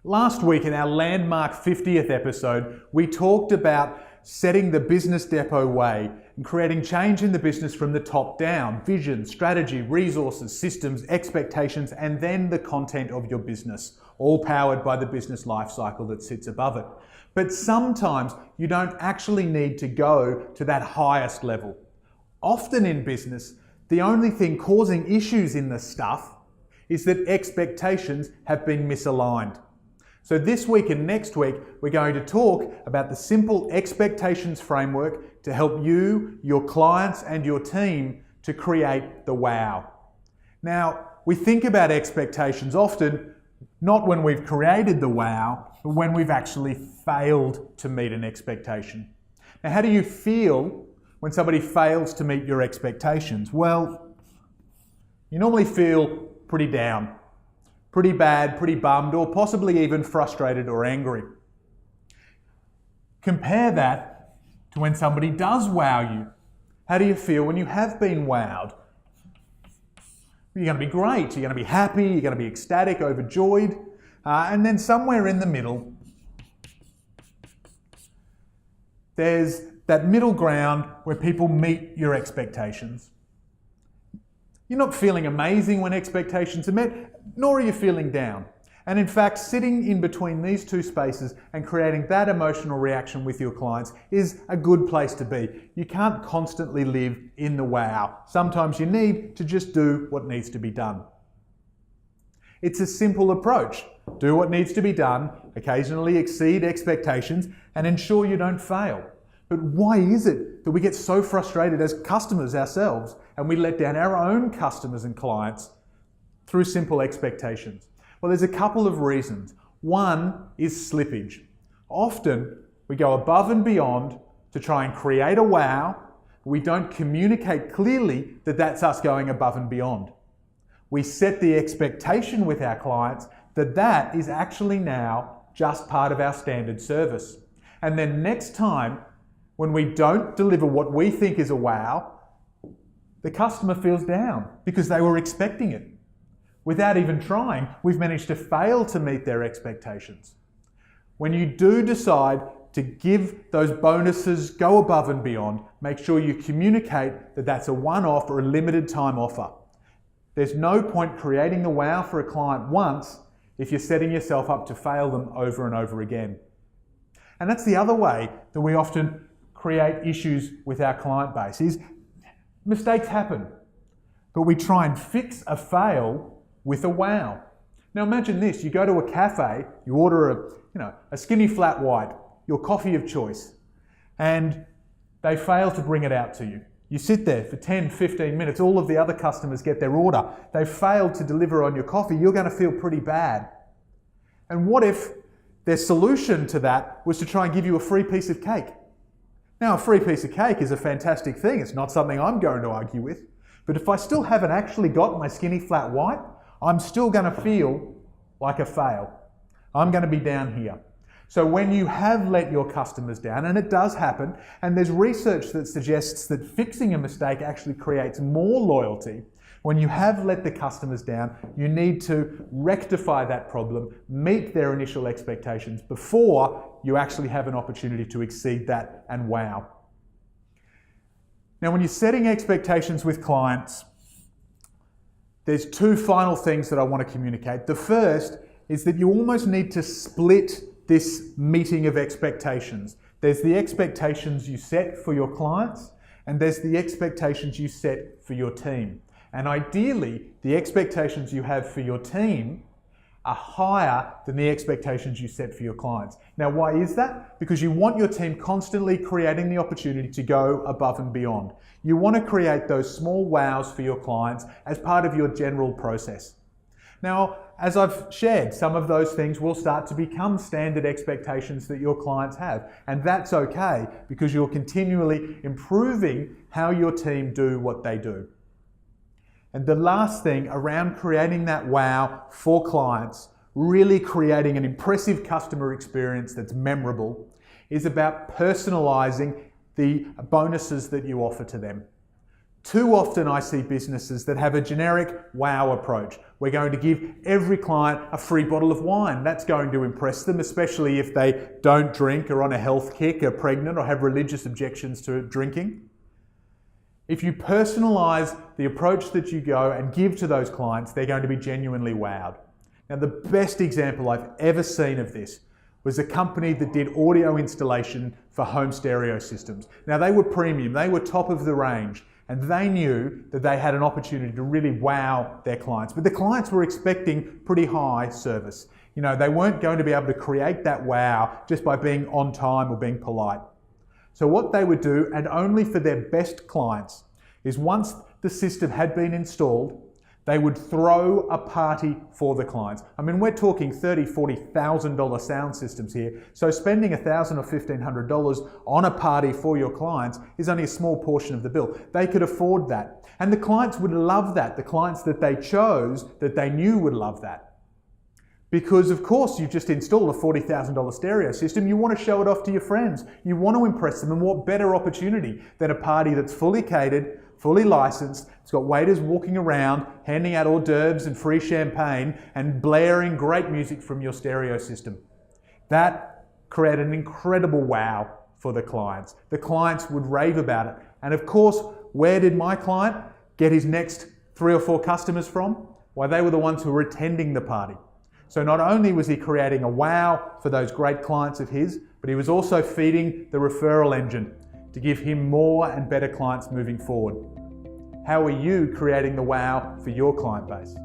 Last week in our landmark 50th episode, we talked about setting the Business Depot way and creating change in the business from the top down: vision, strategy, resources, systems, expectations, and then the content of your business, all powered by the business lifecycle that sits above it. But sometimes you don't actually need to go to that highest level. Often in business, the only thing causing issues in the stuff is that expectations have been misaligned. So this week and next week, we're going to talk about the simple expectations framework to help you, your clients, and your team to create the wow. Now, we think about expectations often not when we've created the wow, but when we've actually failed to meet an expectation. Now, how do you feel when somebody fails to meet your expectations? Well, you normally feel pretty down, pretty bad, pretty bummed, or possibly even frustrated or angry. Compare that to when somebody does wow you. How do you feel when you have been wowed? You're going to be great, you're going to be happy, you're going to be ecstatic, overjoyed, and then somewhere in the middle, there's that middle ground where people meet your expectations. You're not feeling amazing when expectations are met, nor are you feeling down. And in fact, sitting in between these two spaces and creating that emotional reaction with your clients is a good place to be. You can't constantly live in the wow. Sometimes you need to just do what needs to be done. It's a simple approach. Do what needs to be done, occasionally exceed expectations, and ensure you don't fail. But why is it that we get so frustrated as customers ourselves and we let down our own customers and clients through simple expectations? Well, there's a couple of reasons. One is slippage. Often we go above and beyond to try and create a wow. We don't communicate clearly that that's us going above and beyond. We set the expectation with our clients that that is actually now just part of our standard service. And then next time, when we don't deliver what we think is a wow, the customer feels down because they were expecting it. Without even trying, we've managed to fail to meet their expectations. When you do decide to give those bonuses, go above and beyond, make sure you communicate that that's a one-off or a limited time offer. There's no point creating the wow for a client once if you're setting yourself up to fail them over and over again. And that's the other way that we often create issues with our client base is mistakes happen, but we try and fix a fail with a wow. Now imagine this, you go to a cafe, you order a skinny flat white, your coffee of choice, and they fail to bring it out to you. You sit there for 10, 15 minutes, all of the other customers get their order. They've failed to deliver on your coffee, you're going to feel pretty bad. And what if their solution to that was to try and give you a free piece of cake? Now, a free piece of cake is a fantastic thing. It's not something I'm going to argue with. But if I still haven't actually got my skinny flat white, I'm still going to feel like a fail. I'm going to be down here. So when you have let your customers down, and it does happen, and there's research that suggests that fixing a mistake actually creates more loyalty, when you have let the customers down, you need to rectify that problem, meet their initial expectations before you actually have an opportunity to exceed that and wow. Now, when you're setting expectations with clients, there's two final things that I want to communicate. The first is that you almost need to split this meeting of expectations. There's the expectations you set for your clients, and there's the expectations you set for your team. And ideally, the expectations you have for your team are higher than the expectations you set for your clients. Now, why is that? Because you want your team constantly creating the opportunity to go above and beyond. You want to create those small wows for your clients as part of your general process. Now, as I've shared, some of those things will start to become standard expectations that your clients have. And that's okay because you're continually improving how your team do what they do. And the last thing around creating that wow for clients, really creating an impressive customer experience that's memorable, is about personalizing the bonuses that you offer to them. Too often I see businesses that have a generic wow approach, We're going to give every client a free bottle of wine. That's going to impress them, especially if they don't drink, are on a health kick, are pregnant, or have religious objections to drinking. If you personalize the approach that you go and give to those clients, they're going to be genuinely wowed. Now, the best example I've ever seen of this was a company that did audio installation for home stereo systems. Now, they were premium, they were top of the range, and they knew that they had an opportunity to really wow their clients. But the clients were expecting pretty high service. You know, they weren't going to be able to create that wow just by being on time or being polite. So what they would do, and only for their best clients, is once the system had been installed, they would throw a party for the clients. I mean, we're talking $30,000, $40,000 sound systems here. So spending $1,000 or $1,500 on a party for your clients is only a small portion of the bill. They could afford that. And the clients would love that. The clients that they chose, that they knew would love that. Because of course you just installed a $40,000 stereo system, you want to show it off to your friends. You want to impress them, and what better opportunity than a party that's fully catered, fully licensed, it's got waiters walking around, handing out hors d'oeuvres and free champagne and blaring great music from your stereo system. That created an incredible wow for the clients. The clients would rave about it. And of course, where did my client get his next 3 or 4 customers from? Why, they were the ones who were attending the party. So not only was he creating a wow for those great clients of his, but he was also feeding the referral engine to give him more and better clients moving forward. How are you creating the wow for your client base?